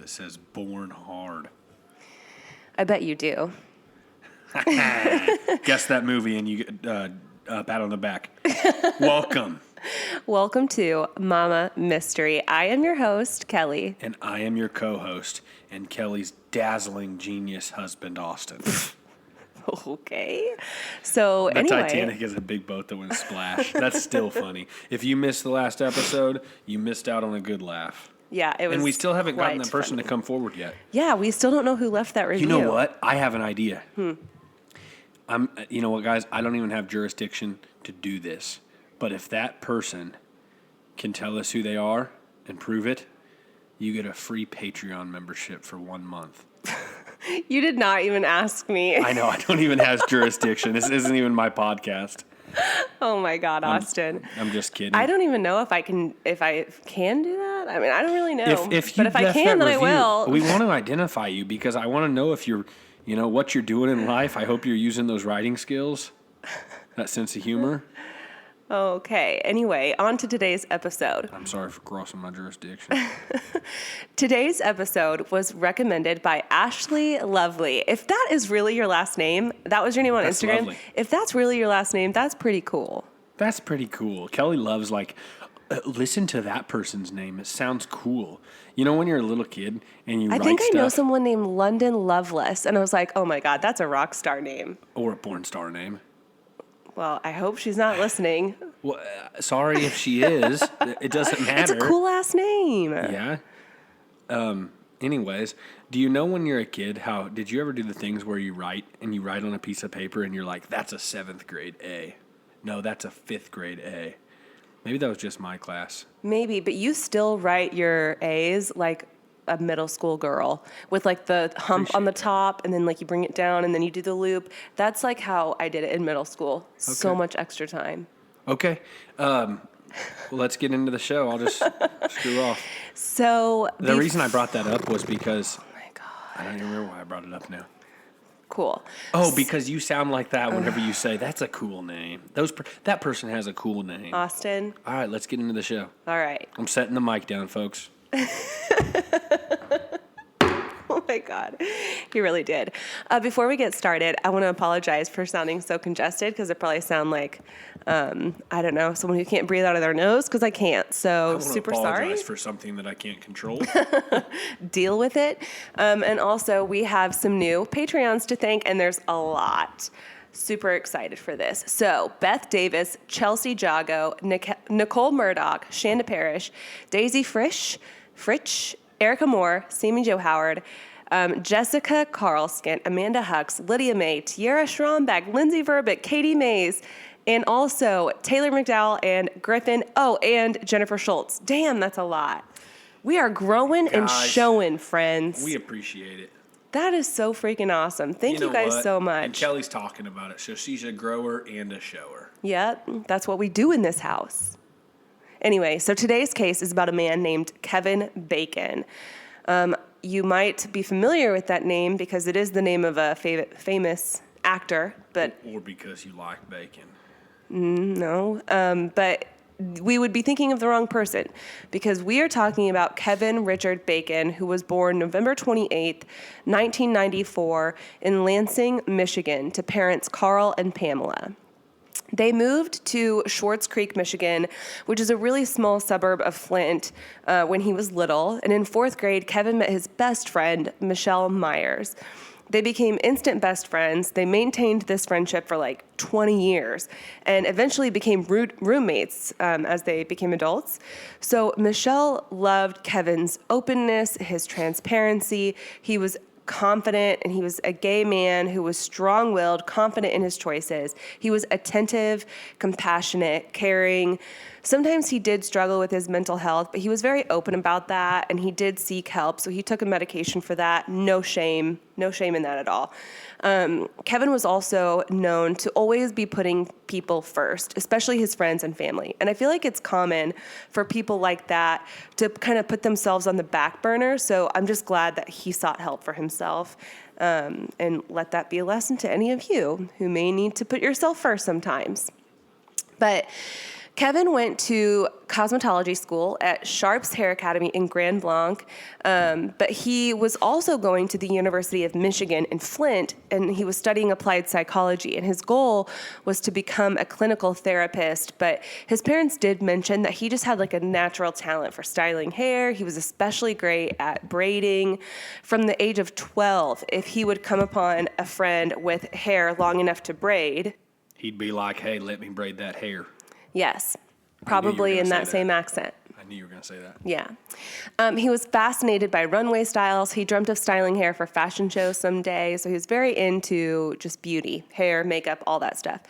that says Born Hard. I bet you do. Guess that movie and you get a pat on the back. Welcome. Welcome to Mama Mystery. I am your host, Kelly. And I am your co-host and Kelly's dazzling genius husband, Austin. Okay. So the anyway. Titanic is a big boat that went splash. That's still funny. If you missed the last episode, you missed out on a good laugh. Yeah, it was. And we still haven't gotten that person funny to come forward yet. Yeah, we still don't know who left that review. You know what? I have an idea. You know what, guys? I don't even have jurisdiction to do this. But if that person can tell us who they are and prove it, you get a free Patreon membership for 1 month. You did not even ask me. I know. I don't even have jurisdiction. This isn't even my podcast. Oh my God, Austin. I'm just kidding. I don't even know if I can do that. I mean, I don't really know. But if I can, then I will. We want to identify you because I want to know if you're, what you're doing in life. I hope you're using those writing skills, that sense of humor. Okay. Anyway, on to today's episode. I'm sorry for crossing my jurisdiction. Today's episode was recommended by Ashley Lovely. If that is really your last name, that was your name on Instagram. Lovely. If that's really your last name, that's pretty cool. That's pretty cool. Kelly loves listen to that person's name. It sounds cool. You know when you're a little kid and you write stuff? I think I know someone named London Loveless, and I was like, oh my God, that's a rock star name. Or a porn star name. Well, I hope she's not listening. Well, sorry if she is. It doesn't matter. It's a cool ass name. Yeah. Anyways, do you know when you're a kid, did you ever do the things where you write on a piece of paper and you're like, that's a 7th grade A. No, that's a 5th grade A. Maybe that was just my class. Maybe, but you still write your A's like a middle school girl with like the hump on the top and then like you bring it down and then you do the loop. That's like how I did it in middle school. Okay. So much extra time. Okay. Well, let's get into the show. I'll just screw off. So the reason I brought that up was because oh my God. I don't even remember why I brought it up now. Cool. Oh, because you sound like that whenever you say that's a cool name. That person has a cool name. Austin. All right, let's get into the show. All right. I'm setting the mic down, folks. Oh my God, he really did. Before we get started, I want to apologize for sounding so congested because it probably sound like, I don't know, someone who can't breathe out of their nose because I can't. So super sorry. I apologize for something that I can't control. Deal with it. And also we have some new Patreons to thank, and there's a lot. Super excited for this. So Beth Davis, Chelsea Jago, Nicole Murdoch, Shanda Parrish, Daisy Fritsch, Erica Moore, Sammy Jo Howard, Jessica Carlskin, Amanda Hux, Lydia May, Tiara Schrombach, Lindsay Verbick, Katie Mays, and also Taylor McDowell and Griffin. Oh, and Jennifer Schultz. Damn, that's a lot. We are growing and showing, friends. We appreciate it. That is so freaking awesome. Thank you guys so much. And Kelly's talking about it, so she's a grower and a shower. Yep, that's what we do in this house. Anyway, so today's case is about a man named Kevin Bacon. You might be familiar with that name because it is the name of a famous actor, but or because you like bacon. No, but we would be thinking of the wrong person because we are talking about Kevin Richard Bacon, who was born November 28th, 1994 in Lansing, Michigan, to parents Carl and Pamela. They moved to Schwartz Creek, Michigan, which is a really small suburb of Flint, when he was little. And in 4th grade, Kevin met his best friend, Michelle Myers. They became instant best friends. They maintained this friendship for like 20 years and eventually became roommates as they became adults. So Michelle loved Kevin's openness, his transparency. He was confident, and he was a gay man who was strong-willed, confident in his choices. He was attentive, compassionate, caring. Sometimes he did struggle with his mental health, but he was very open about that, and he did seek help, so he took a medication for that. No shame in that at all. Kevin was also known to always be putting people first, especially his friends and family. And I feel like it's common for people like that to kind of put themselves on the back burner, so I'm just glad that he sought help for himself. And let that be a lesson to any of you who may need to put yourself first sometimes. But Kevin went to cosmetology school at Sharps Hair Academy in Grand Blanc, but he was also going to the University of Michigan in Flint, and he was studying applied psychology. And his goal was to become a clinical therapist, but his parents did mention that he just had like a natural talent for styling hair. He was especially great at braiding. From the age of 12, if he would come upon a friend with hair long enough to braid, He'd be like, hey, let me braid that hair. yes, were probably gonna in say that that. same accent. I knew you were going to say that. Yeah. He was fascinated by runway styles. He dreamt of styling hair for fashion shows someday. So he was very into just beauty, hair, makeup, all that stuff.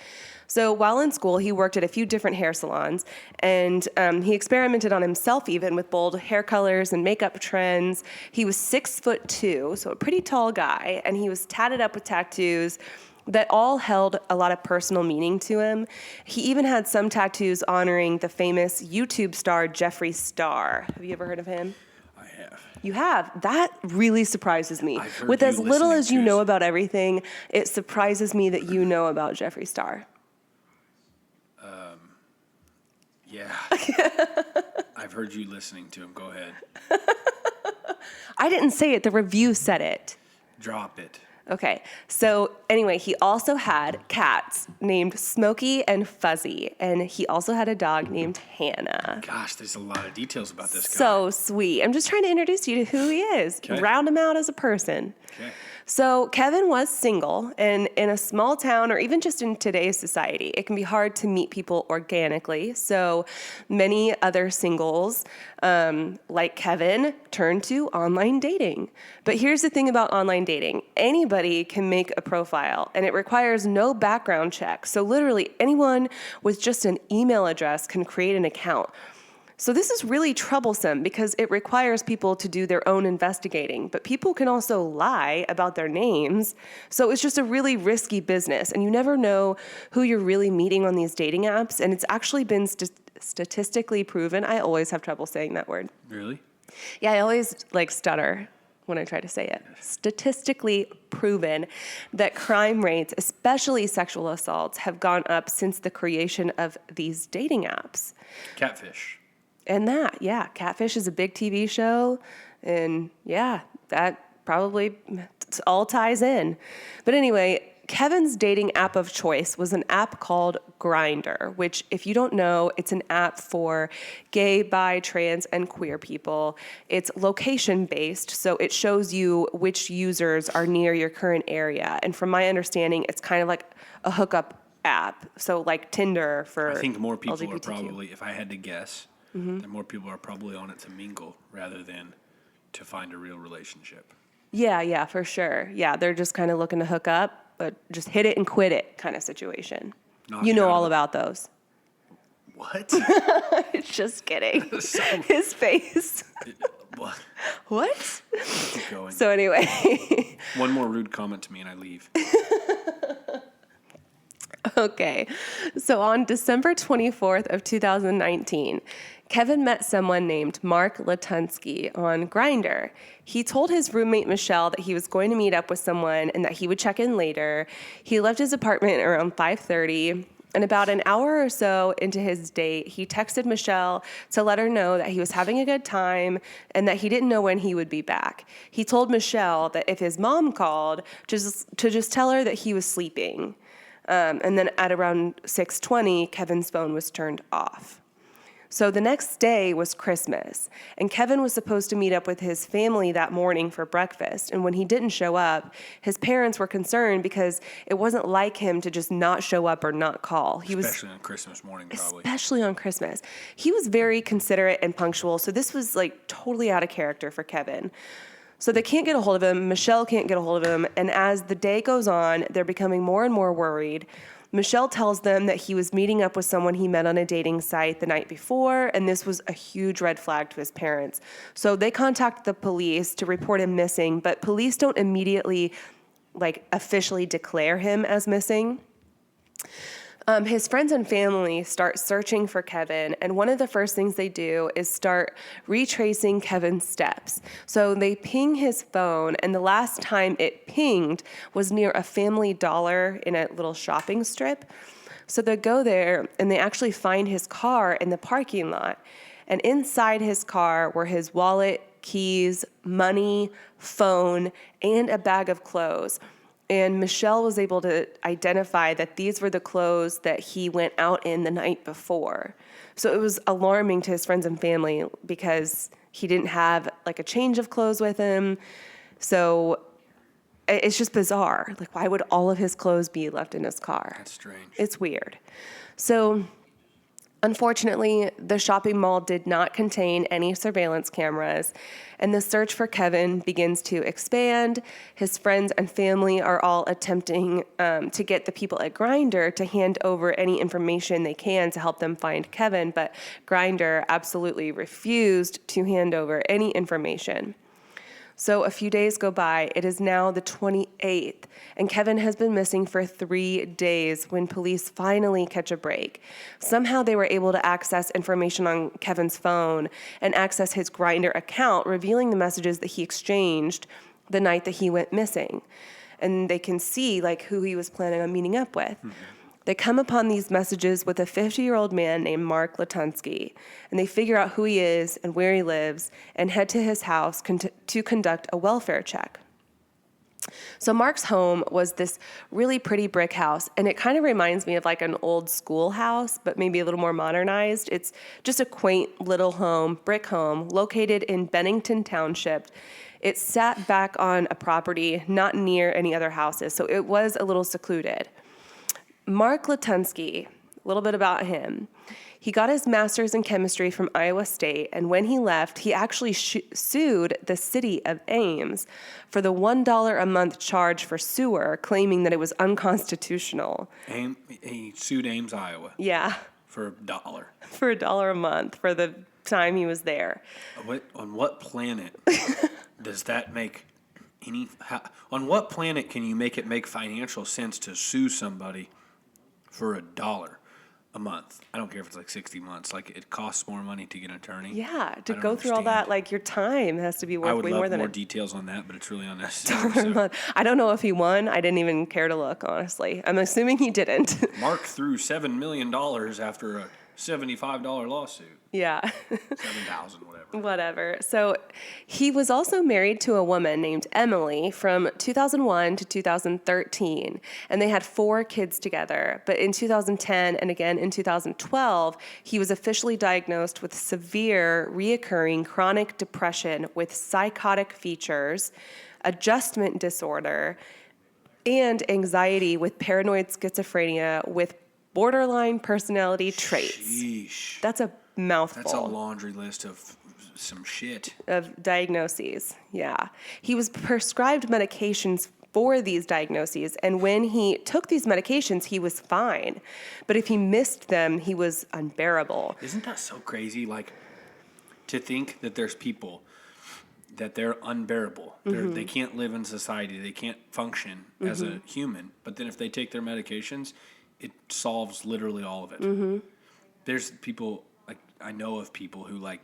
So while in school, he worked at a few different hair salons, and he experimented on himself even with bold hair colors and makeup trends. He was 6'2", so a pretty tall guy, and he was tatted up with tattoos that all held a lot of personal meaning to him. He even had some tattoos honoring the famous YouTube star Jeffree Star. Have you ever heard of him? I have. You have? That really surprises me. I've heard With you as little listening as you to know his- about everything, it surprises me that you know about Jeffree Star. Yeah. I've heard you listening to him. Go ahead. I didn't say it, the review said it. Drop it. Okay, so anyway, he also had cats named Smokey and Fuzzy, and he also had a dog named Hannah. Gosh, there's a lot of details about this guy. So sweet. I'm just trying to introduce you to who he is, Okay. round him out as a person. Okay. So Kevin was single, and in a small town, or even just in today's society, it can be hard to meet people organically. So many other singles, like Kevin, turn to online dating. But here's the thing about online dating. Anybody can make a profile, and it requires no background check. So literally anyone with just an email address can create an account. So this is really troublesome because it requires people to do their own investigating, but people can also lie about their names. So it's just a really risky business, and you never know who you're really meeting on these dating apps. And it's actually been statistically proven. I always have trouble saying that word. Really? Yeah, I always stutter when I try to say it. Statistically proven that crime rates, especially sexual assaults, have gone up since the creation of these dating apps. Catfish. And Catfish is a big TV show, and yeah, that probably all ties in. But anyway, Kevin's dating app of choice was an app called Grindr, which, if you don't know, it's an app for gay, bi, trans, and queer people. It's location-based, so it shows you which users are near your current area. And from my understanding, it's kind of like a hookup app, so like Tinder for I think more people LGBTQ. are probably, if I had to guess, that more people are probably on it to mingle rather than to find a real relationship. Yeah, for sure. Yeah, they're just kind of looking to hook up, but just hit it and quit it kind of situation. Knock You it know out of all the- about those. What? Just kidding. So- His face. What? What? Keep going. So anyway, One more rude comment to me and I leave. okay. So on December 24th of 2019, Kevin met someone named Mark Latunsky on Grindr. He told his roommate Michelle that he was going to meet up with someone and that he would check in later. He left his apartment around 5:30. And about an hour or so into his date, he texted Michelle to let her know that he was having a good time and that he didn't know when he would be back. He told Michelle that if his mom called, to just tell her that he was sleeping. And then at around 6:20, Kevin's phone was turned off. So the next day was Christmas, and Kevin was supposed to meet up with his family that morning for breakfast. And when he didn't show up, his parents were concerned because it wasn't like him to just not show up or not call. Especially on Christmas morning, probably. Especially on Christmas. He was very considerate and punctual, so this was totally out of character for Kevin. So they can't get a hold of him. Michelle can't get a hold of him. And as the day goes on, they're becoming more and more worried. Michelle tells them that he was meeting up with someone he met on a dating site the night before, and this was a huge red flag to his parents. So they contact the police to report him missing, but police don't immediately officially declare him as missing. His friends and family start searching for Kevin, and one of the first things they do is start retracing Kevin's steps. So they ping his phone, and the last time it pinged was near a Family Dollar in a little shopping strip. So they go there and they actually find his car in the parking lot. And inside his car were his wallet, keys, money, phone, and a bag of clothes. And Michelle was able to identify that these were the clothes that he went out in the night before. So it was alarming to his friends and family because he didn't have like a change of clothes with him. So it's just bizarre. Like, why would all of his clothes be left in his car? That's strange. It's weird. So unfortunately, the shopping mall did not contain any surveillance cameras, and the search for Kevin begins to expand. His friends and family are all attempting to get the people at Grindr to hand over any information they can to help them find Kevin, but Grindr absolutely refused to hand over any information. So a few days go by. It is now the 28th, and Kevin has been missing for 3 days when police finally catch a break. Somehow they were able to access information on Kevin's phone and access his Grindr account, revealing the messages that he exchanged the night that he went missing. And they can see like who he was planning on meeting up with. Mm-hmm. They come upon these messages with a 50-year-old man named Mark Latunsky, and they figure out who he is and where he lives and head to his house to conduct a welfare check. So Mark's home was this really pretty brick house, and it kind of reminds me of like an old schoolhouse, but maybe a little more modernized. It's just a quaint little home, brick home, located in Bennington Township. It sat back on a property not near any other houses, so it was a little secluded. Mark Latunsky, a little bit about him. He got his master's in chemistry from Iowa State, and when he left, he actually sued the city of Ames for the $1 a month charge for sewer, claiming that it was unconstitutional. He sued Ames, Iowa. Yeah. For $1. For $1 a month for the time he was there. On what planet does that make any... on what planet can you make it make financial sense to sue somebody for $1 a month? I don't care if it's like 60 months. Like, it costs more money to get an attorney. Yeah, to go through all that, like, your time has to be worth way more than more details on that, but it's really unnecessary. $1 a month. I don't know if he won. I didn't even care to look, honestly. I'm assuming he didn't. Mark threw $7 million after a $75 lawsuit. Yeah. 7,000, whatever. Whatever. So he was also married to a woman named Emily from 2001 to 2013, and they had 4 kids together. But in 2010 and again in 2012, he was officially diagnosed with severe reoccurring chronic depression with psychotic features, adjustment disorder, and anxiety with paranoid schizophrenia with borderline personality traits. Sheesh. That's a mouthful. That's a laundry list of some shit. Of diagnoses, yeah. He was prescribed medications for these diagnoses, and when he took these medications, he was fine. But if he missed them, he was unbearable. Isn't that so crazy? Like, to think that there's people that they're unbearable. Mm-hmm. They can't live in society. They can't function as a human. But then if they take their medications, it solves literally all of it. Mm-hmm. There's people, like, I know of people who, like,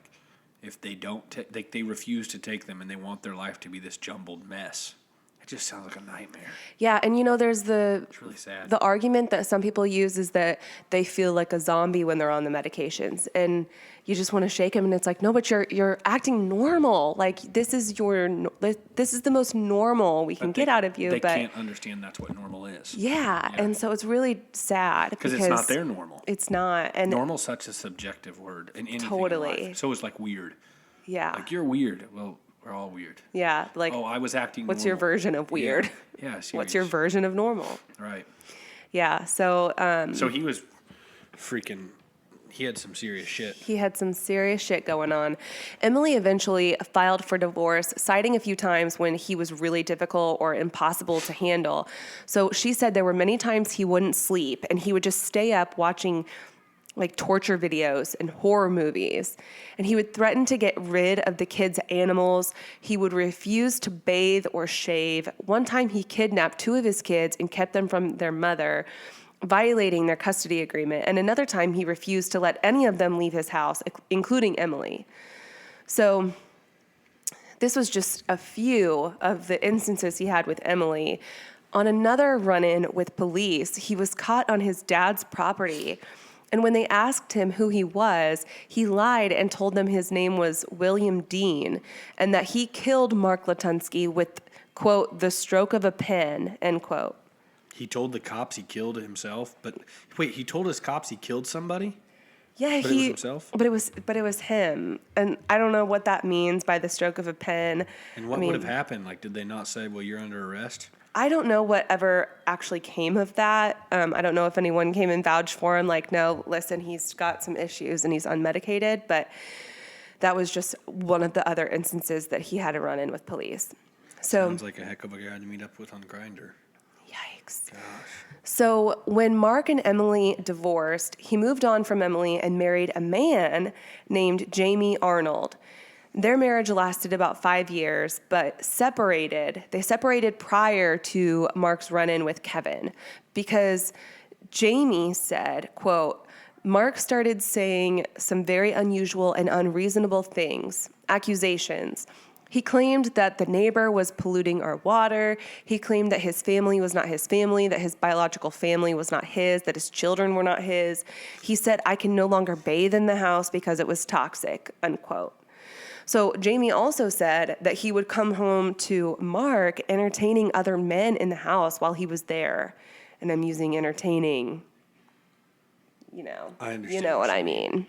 if they don't they refuse to take them and they want their life to be this jumbled mess. It just sounds like a nightmare. Yeah, and there's it's really sad. The argument that some people use is that they feel like a zombie when they're on the medications, and you just want to shake them, and it's like, no, but you're acting normal. Like, this is the most normal we can get out of you. They but can't understand that's what normal is. Yeah, and so it's really sad because it's not their normal. It's not, and normal's such a subjective word in anything totally. in life. So it's like weird. Yeah, like, you're weird. Well, we're all weird. Yeah, like, I was acting what's normal. Your version of weird? Yeah, what's your version of normal? Right. Yeah, so... so he was he had some serious shit. He had some serious shit going on. Emily eventually filed for divorce, citing a few times when he was really difficult or impossible to handle. So she said there were many times he wouldn't sleep, and he would just stay up watching like torture videos and horror movies. And he would threaten to get rid of the kids' animals. He would refuse to bathe or shave. One time he kidnapped 2 of his kids and kept them from their mother, violating their custody agreement. And another time he refused to let any of them leave his house, including Emily. So this was just a few of the instances he had with Emily. On another run-in with police, he was caught on his dad's property. And when they asked him who he was, he lied and told them his name was William Dean and that he killed Mark Latunsky with, quote, the stroke of a pen, end quote. He told the cops he killed himself, but wait, he told his cops he killed somebody? Yeah, But it was himself? But it was him. And I don't know what that means by the stroke of a pen. And what would have happened? Like, did they not say, well, you're under arrest? I don't know what ever actually came of that. I don't know if anyone came and vouched for him, like, no, listen, he's got some issues and he's unmedicated. But that was just one of the other instances that he had to run in with police. So Sounds like a heck of a guy to meet up with on Grindr. yikes. Gosh. So when Mark and Emily divorced, he moved on from Emily and married a man named Jamie Arnold. Their marriage lasted about 5 years, but separated. They separated prior to Mark's run-in with Kevin because Jamie said, quote, Mark started saying some very unusual and unreasonable things, accusations. He claimed that the neighbor was polluting our water. He claimed that his family was not his family, that his biological family was not his, that his children were not his. He said, I can no longer bathe in the house because it was toxic, unquote. So Jamie also said that he would come home to Mark entertaining other men in the house while he was there. And I'm using entertaining, I understand you know what I mean.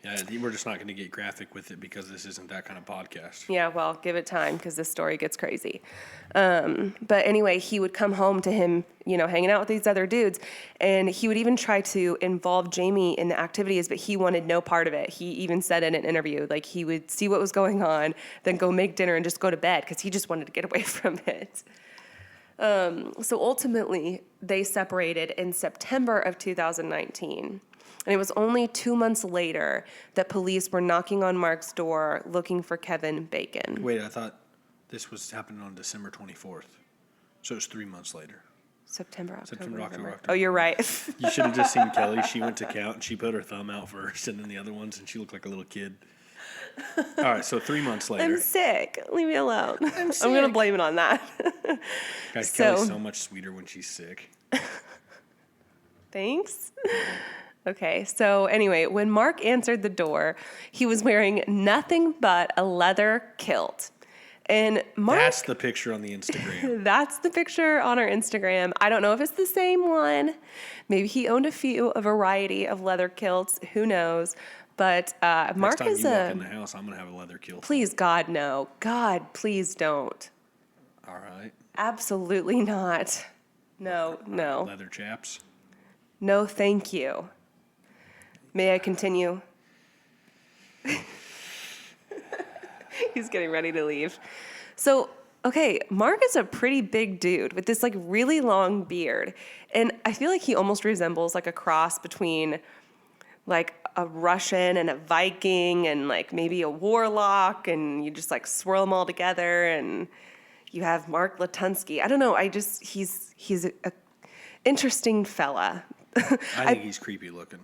Yeah, we're just not going to get graphic with it because this isn't that kind of podcast. Yeah, well, give it time because this story gets crazy. But anyway, he would come home to him, hanging out with these other dudes. And he would even try to involve Jamie in the activities, but he wanted no part of it. He even said in an interview, like he would see what was going on, then go make dinner and just go to bed because he just wanted to get away from it. So ultimately, they separated in September of 2019. And it was only 2 months later that police were knocking on Mark's door looking for Kevin Bacon. Wait, I thought this was happening on December 24th. So it was 3 months later. September, October, October, November. October. Oh, you're right. You should have just seen Kelly. She went to count and she put her thumb out first and then the other ones and she looked like a little kid. All right, so 3 months later. I'm sick. Leave me alone. I'm sick. going to blame it on that. Guys, So- Kelly's so much sweeter when she's sick. Thanks. Okay, so anyway, when Mark answered the door, he was wearing nothing but a leather kilt. And Mark, That's the picture on the Instagram. that's the picture on our Instagram. I don't know if it's the same one. Maybe he owned a variety of leather kilts. Who knows? But Next Mark time is you walk in the house, I'm going to have a leather kilt. please, God, no. God, please don't. All right. Absolutely not. No. Leather chaps. No, thank you. May I continue? He's getting ready to leave. So, okay, Mark is a pretty big dude with this really long beard. And I feel like he almost resembles a cross between a Russian and a Viking and maybe a warlock, and you just swirl them all together and you have Mark Latunsky. I don't know. He's a interesting fella. I think he's creepy looking.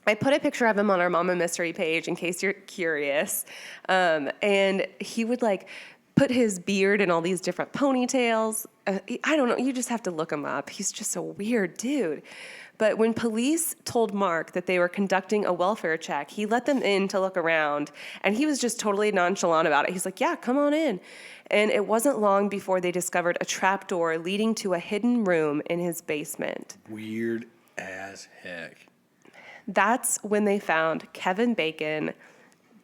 I put a picture of him on our Mama Mystery page in case you're curious. And he would put his beard in all these different ponytails. I don't know. You just have to look him up. He's just a weird dude. But when police told Mark that they were conducting a welfare check, he let them in to look around. And he was just totally nonchalant about it. He's like, yeah, come on in. And it wasn't long before they discovered a trapdoor leading to a hidden room in his basement. Weird as heck. That's when they found Kevin Bacon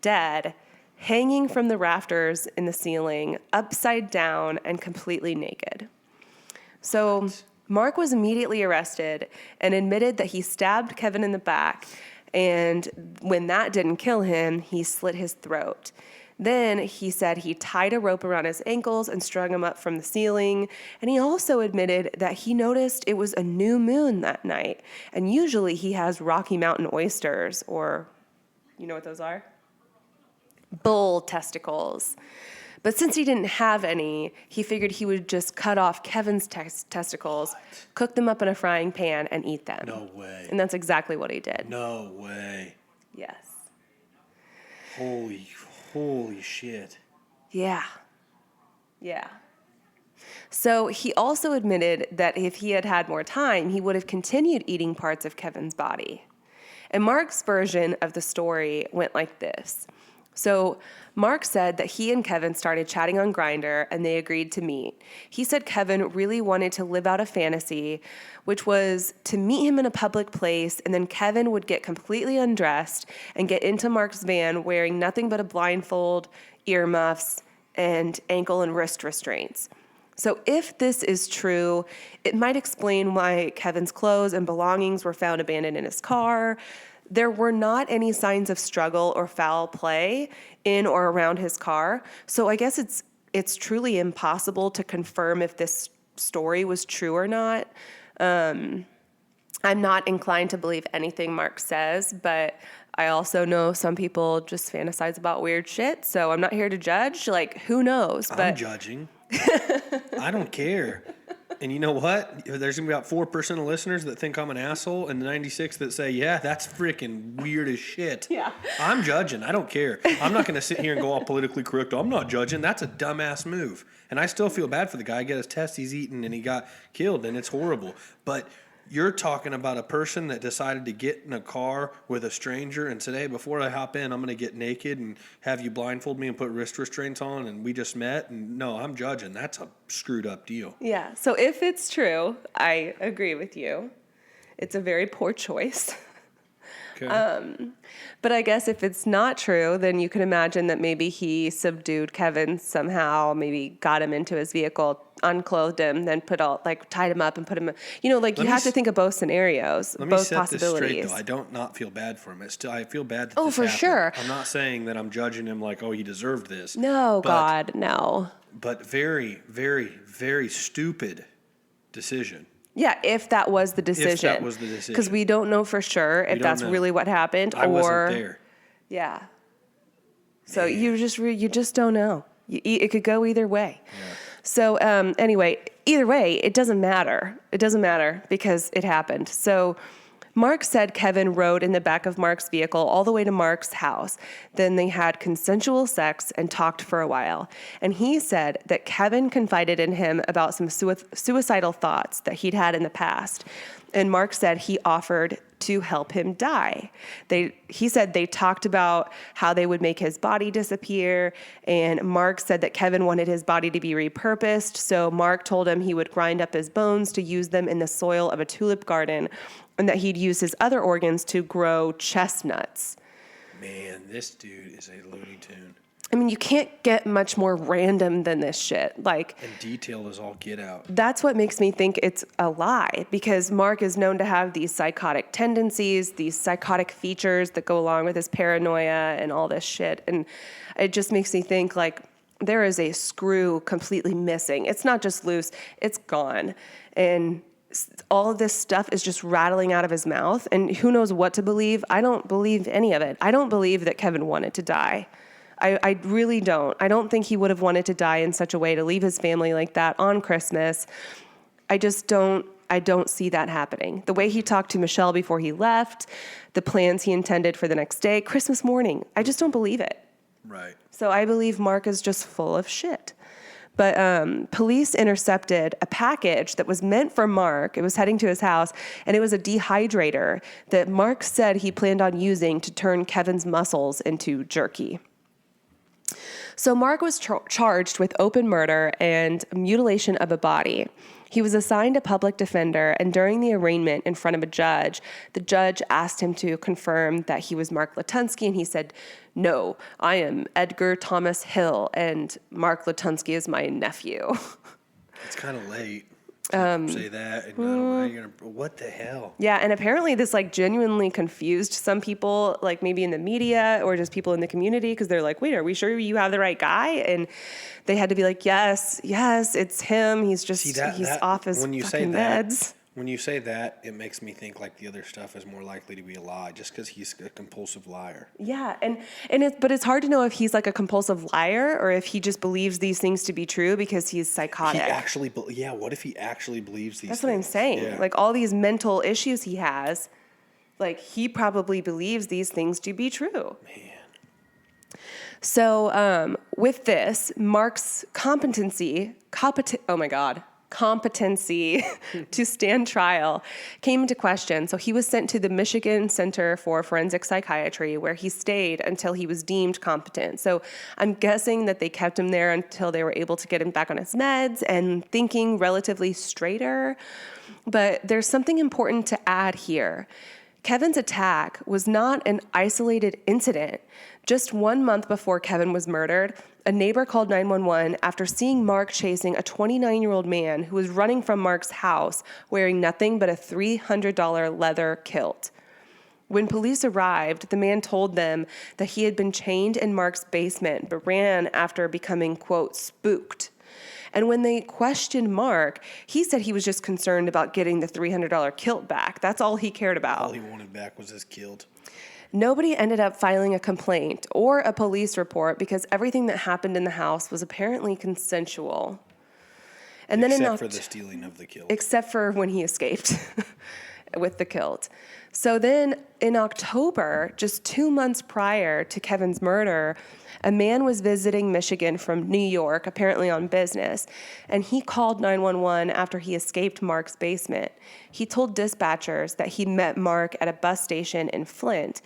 dead, hanging from the rafters in the ceiling, upside down and completely naked. So Mark was immediately arrested and admitted that he stabbed Kevin in the back. And when that didn't kill him, he slit his throat. Then he said he tied a rope around his ankles and strung him up from the ceiling. And he also admitted that he noticed it was a new moon that night. And usually he has Rocky Mountain oysters, or you know what those are? Bull testicles. But since he didn't have any, he figured he would just cut off Kevin's testicles, cook them up in a frying pan, and eat them. No way. And that's exactly what he did. No way. Yes. Holy shit. Yeah. So he also admitted that if he had had more time, he would have continued eating parts of Kevin's body. And Mark's version of the story went like this. So Mark said that he and Kevin started chatting on Grindr and they agreed to meet. He said Kevin really wanted to live out a fantasy, which was to meet him in a public place, and then Kevin would get completely undressed and get into Mark's van wearing nothing but a blindfold, earmuffs, and ankle and wrist restraints. So if this is true, it might explain why Kevin's clothes and belongings were found abandoned in his car. There were not any signs of struggle or foul play in or around his car. So I guess it's truly impossible to confirm if this story was true or not. I'm not inclined to believe anything Mark says, but I also know some people just fantasize about weird shit. So I'm not here to judge. Like, who knows? I'm judging. I don't care. And you know what? There's going to be about 4% of listeners that think I'm an asshole and the 96 that say, yeah, that's freaking weird as shit. Yeah. I'm judging. I don't care. I'm not going to sit here and go all politically correct. I'm not judging. That's a dumbass move. And I still feel bad for the guy. He got his testes eaten and he got killed, and it's horrible. But you're talking about a person that decided to get in a car with a stranger and said, hey, before I hop in, I'm going to get naked and have you blindfold me and put wrist restraints on, and we just met. And no, I'm judging. That's a screwed up deal. Yeah. So if it's true, I agree with you. It's a very poor choice. Okay. But I guess if it's not true, then you can imagine that maybe he subdued Kevin somehow, maybe got him into his vehicle, unclothed him, then tied him up and put him, you have to think of both scenarios, Let both me set possibilities. this straight, though. I don't not feel bad for him. It's still, I feel bad that Oh, this for happened. sure. I'm not saying that I'm judging him like, oh, he deserved this. No, but, God, no. But very, very, very stupid decision. Yeah, if that was the decision. If that was the decision. Because we don't know for sure if don't that's know. really what happened. I wasn't there. Yeah. So Man. you just don't know. It could go either way. Yeah. So anyway, either way, it doesn't matter. It doesn't matter because it happened. So Mark said Kevin rode in the back of Mark's vehicle all the way to Mark's house. Then they had consensual sex and talked for a while. And he said that Kevin confided in him about some suicidal thoughts that he'd had in the past. And Mark said he offered to help him die. He said they talked about how they would make his body disappear. And Mark said that Kevin wanted his body to be repurposed. So Mark told him he would grind up his bones to use them in the soil of a tulip garden, and that he'd use his other organs to grow chestnuts. Man, this dude is a Looney Tune. I mean, you can't get much more random than this shit. And detailed as all get out. That's what makes me think it's a lie, because Mark is known to have these psychotic tendencies, these psychotic features that go along with his paranoia and all this shit. And it just makes me think there is a screw completely missing. It's not just loose, it's gone. And all of this stuff is just rattling out of his mouth, and who knows what to believe. I don't believe any of it. I don't believe that Kevin wanted to die. I really don't. I don't think he would have wanted to die in such a way to leave his family like that on Christmas. I don't see that happening. The way he talked to Michelle before he left, the plans he intended for the next day, Christmas morning, I just don't believe it. Right. So I believe Mark is just full of shit. But police intercepted a package that was meant for Mark. It was heading to his house, and it was a dehydrator that Mark said he planned on using to turn Kevin's muscles into jerky. So Mark was charged with open murder and mutilation of a body. He was assigned a public defender, and during the arraignment in front of a judge, the judge asked him to confirm that he was Mark Latunsky, and he said, "No, I am Edgar Thomas Hill, and Mark Latunsky is my nephew." It's kind of late to say that. And I don't know how you're gonna, what the hell? Yeah, and apparently this genuinely confused some people, maybe in the media or just people in the community, because they're like, wait, are we sure you have the right guy? And they had to be like, yes, it's him. He's just, he's off his fucking meds. When you say that, it makes me think the other stuff is more likely to be a lie, just because he's a compulsive liar. Yeah, but it's hard to know if he's a compulsive liar or if he just believes these things to be true because he's psychotic. What if he actually believes these That's things? what I'm saying. Yeah. All these mental issues he has, he probably believes these things to be true. Man. So with this, Mark's competency to stand trial came into question. So he was sent to the Michigan Center for Forensic Psychiatry, where he stayed until he was deemed competent. So I'm guessing that they kept him there until they were able to get him back on his meds and thinking relatively straighter. But there's something important to add here. Kevin's attack was not an isolated incident. Just 1 month before Kevin was murdered, a neighbor called 911 after seeing Mark chasing a 29-year-old man who was running from Mark's house wearing nothing but a $300 leather kilt. When police arrived, the man told them that he had been chained in Mark's basement but ran after becoming, quote, spooked. And when they questioned Mark, he said he was just concerned about getting the $300 kilt back. That's all he cared about. All he wanted back was his kilt. Nobody ended up filing a complaint or a police report because everything that happened in the house was apparently consensual. And Except for the stealing of the kilt. Except for when he escaped with the kilt. So then in October, just 2 months prior to Kevin's murder, a man was visiting Michigan from New York, apparently on business, and he called 911 after he escaped Mark's basement. He told dispatchers that he met Mark at a bus station in Flint,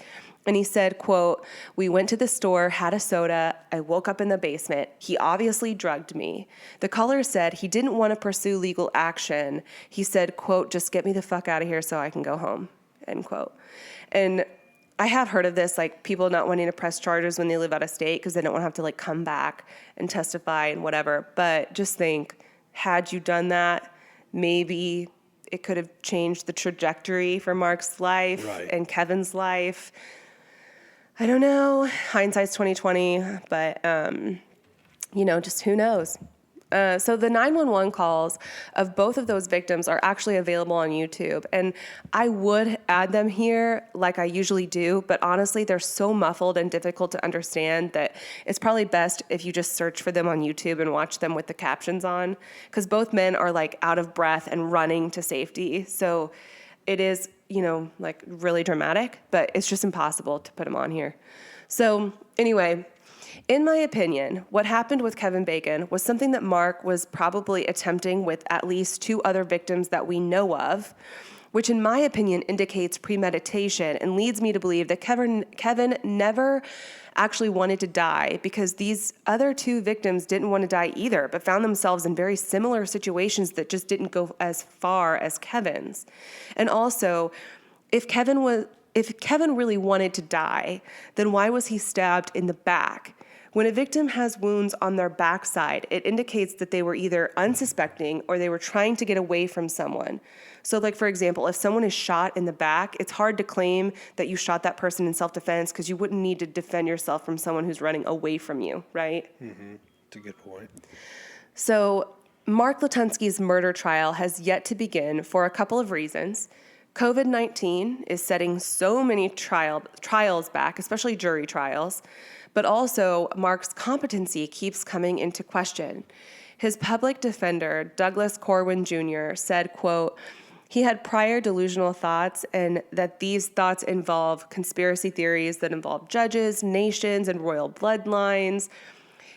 and he said, quote, "We went to the store, had a soda. I woke up in the basement. He obviously drugged me." The caller said he didn't want to pursue legal action. He said, quote, "Just get me the fuck out of here so I can go home," end quote. And I have heard of this, like people not wanting to press charges when they live out of state because they don't want to have to like come back and testify and whatever. But just think, had you done that, maybe it could have changed the trajectory for Mark's life and Kevin's life. I don't know. Hindsight's 2020, but just who knows? So the 911 calls of both of those victims are actually available on YouTube. And I would add them here like I usually do, but honestly, they're so muffled and difficult to understand that it's probably best if you just search for them on YouTube and watch them with the captions on, because both men are like out of breath and running to safety. So it is, like really dramatic, but it's just impossible to put them on here. So anyway, in my opinion, what happened with Kevin Bacon was something that Mark was probably attempting with at least 2 other victims that we know of, which in my opinion indicates premeditation and leads me to believe that Kevin never actually wanted to die because these other 2 victims didn't want to die either, but found themselves in very similar situations that just didn't go as far as Kevin's. And also, if Kevin really wanted to die, then why was he stabbed in the back? When a victim has wounds on their backside, it indicates that they were either unsuspecting or they were trying to get away from someone. So like, for example, if someone is shot in the back, it's hard to claim that you shot that person in self-defense because you wouldn't need to defend yourself from someone who's running away from you, right? Mm-hmm. That's a good point. So Mark Latunsky's murder trial has yet to begin for a couple of reasons. COVID-19 is setting so many trials back, especially jury trials, but also Mark's competency keeps coming into question. His public defender, Douglas Corwin Jr., said, quote, "He had prior delusional thoughts and that these thoughts involve conspiracy theories that involve judges, nations, and royal bloodlines.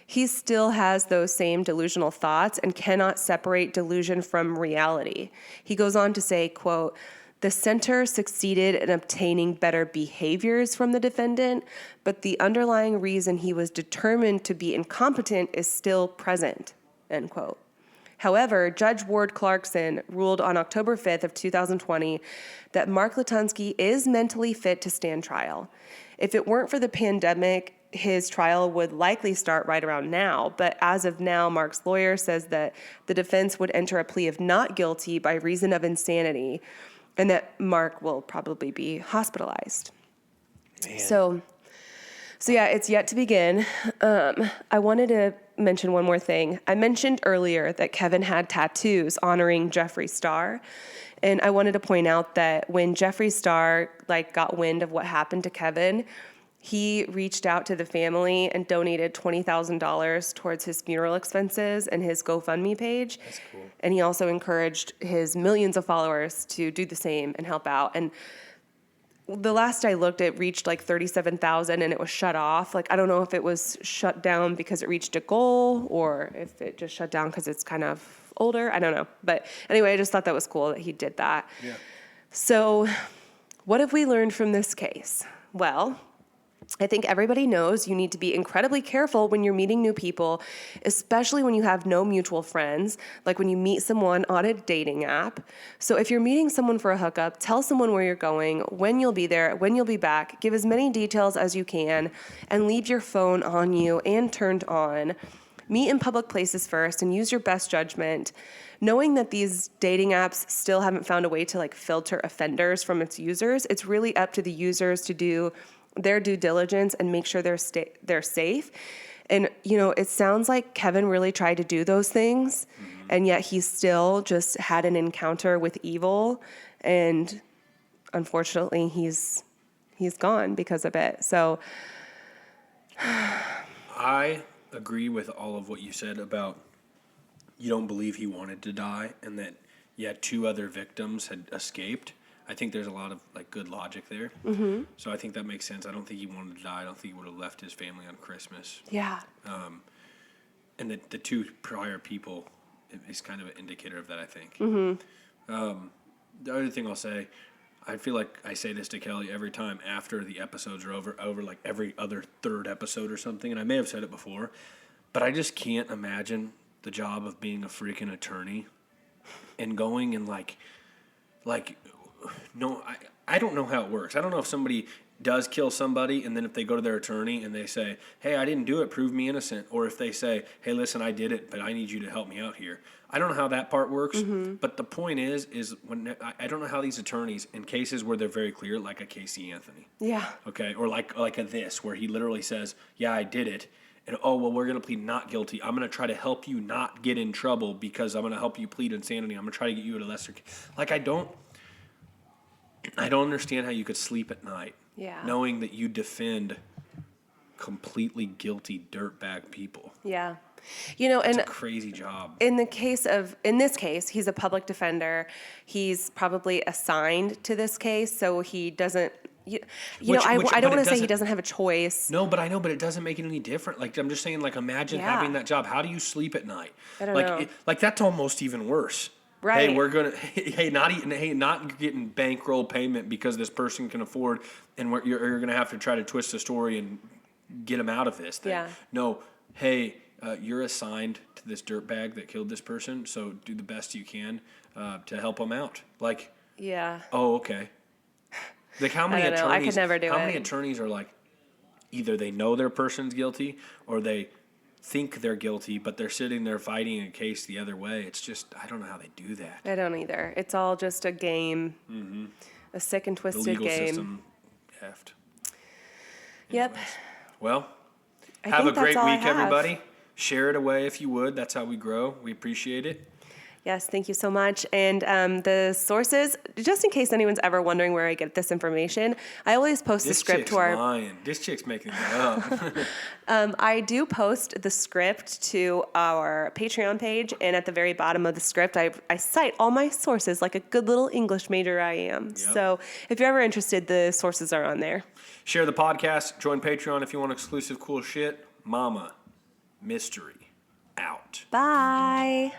He still has those same delusional thoughts and cannot separate delusion from reality." He goes on to say, quote, "The center succeeded in obtaining better behaviors from the defendant, but the underlying reason he was determined to be incompetent is still present," end quote. However, Judge Ward Clarkson ruled on October 5th of 2020 that Mark Latunsky is mentally fit to stand trial. If it weren't for the pandemic, his trial would likely start right around now, but as of now, Mark's lawyer says that the defense would enter a plea of not guilty by reason of insanity, and that Mark will probably be hospitalized. Man. So yeah, it's yet to begin. I wanted to mention one more thing. I mentioned earlier that Kevin had tattoos honoring Jeffree Star. And I wanted to point out that when Jeffree Star got wind of what happened to Kevin, he reached out to the family and donated $20,000 towards his funeral expenses and his GoFundMe page. That's cool. And he also encouraged his millions of followers to do the same and help out. And the last I looked, it reached like 37,000 and it was shut off. Like, I don't know if it was shut down because it reached a goal or if it just shut down because it's kind of older. I don't know. But anyway, I just thought that was cool that he did that. Yeah. So what have we learned from this case? Well, I think everybody knows you need to be incredibly careful when you're meeting new people, especially when you have no mutual friends, like when you meet someone on a dating app. So if you're meeting someone for a hookup, tell someone where you're going, when you'll be there, when you'll be back, give as many details as you can, and leave your phone on you and turned on. Meet in public places first and use your best judgment. Knowing that these dating apps still haven't found a way to like filter offenders from its users, it's really up to the users to do their due diligence and make sure they're safe. And, you know, it sounds like Kevin really tried to do those things, and yet he still just had an encounter with evil, and unfortunately he's gone because of it. So I agree with all of what you said about you don't believe he wanted to die and that, yeah, 2 other victims had escaped. I think there's a lot of like good logic there. Mm-hmm. So I think that makes sense. I don't think he wanted to die. I don't think he would have left his family on Christmas. yeah, And the 2 prior people is kind of an indicator of that, I think. Mm-hmm. The other thing I'll say, I feel like I say this to Kelly every time after the episodes are over like every other 3rd episode or something, and I may have said it before, but I just can't imagine the job of being a freaking attorney and going and like no, I don't know how it works. I don't know if somebody does kill somebody and then if they go to their attorney and they say, hey, I didn't do it, prove me innocent. Or if they say, hey, listen, I did it, but I need you to help me out here. I don't know how that part works. Mm-hmm. But the point is when I don't know how these attorneys, in cases where they're very clear, like a Casey Anthony. yeah, Okay, or like a this, where he literally says, yeah, I did it. And, oh, well, we're going to plead not guilty. I'm going to try to help you not get in trouble because I'm going to help you plead insanity. I'm going to try to get you at a lesser case. Like, I don't understand how you could sleep at night knowing that you defend completely guilty dirtbag people. yeah. You know, and It's a crazy job. in this case, he's a public defender. He's probably assigned to this case, so he doesn't. I don't want to say he doesn't have a choice. No, but I know, but it doesn't make it any different. Like, I'm just saying, like, imagine having that job. How do you sleep at night? I don't know. Like, that's almost even worse. Right. Hey, we're gonna. Not getting bankroll payment because this person can afford, and you're gonna have to try to twist the story and get them out of this thing. Yeah. No. Hey, you're assigned to this dirtbag that killed this person, so do the best you can to help them out. Like. Yeah. Oh, okay. Like how many I don't know. attorneys? I could never do how it. many attorneys are like, either they know their person's guilty or they think they're guilty, but they're sitting there fighting a case the other way. It's just I don't know how they do that. I don't either. It's all just a game, a sick and The twisted legal game. system, heft. Yep. Well, I have a think that's great all I week, have. everybody. Share it away if you would. That's how we grow. We appreciate it. Yes, thank you so much. And the sources, just in case anyone's ever wondering where I get this information, I always post the script to our. Lying. This chick's making that up. I do post the script to our Patreon page, and at the very bottom of the script, I cite all my sources like a good little English major I am. Yep. So if you're ever interested, the sources are on there. Share the podcast. Join Patreon if you want exclusive cool shit. Mama Mystery out. Bye.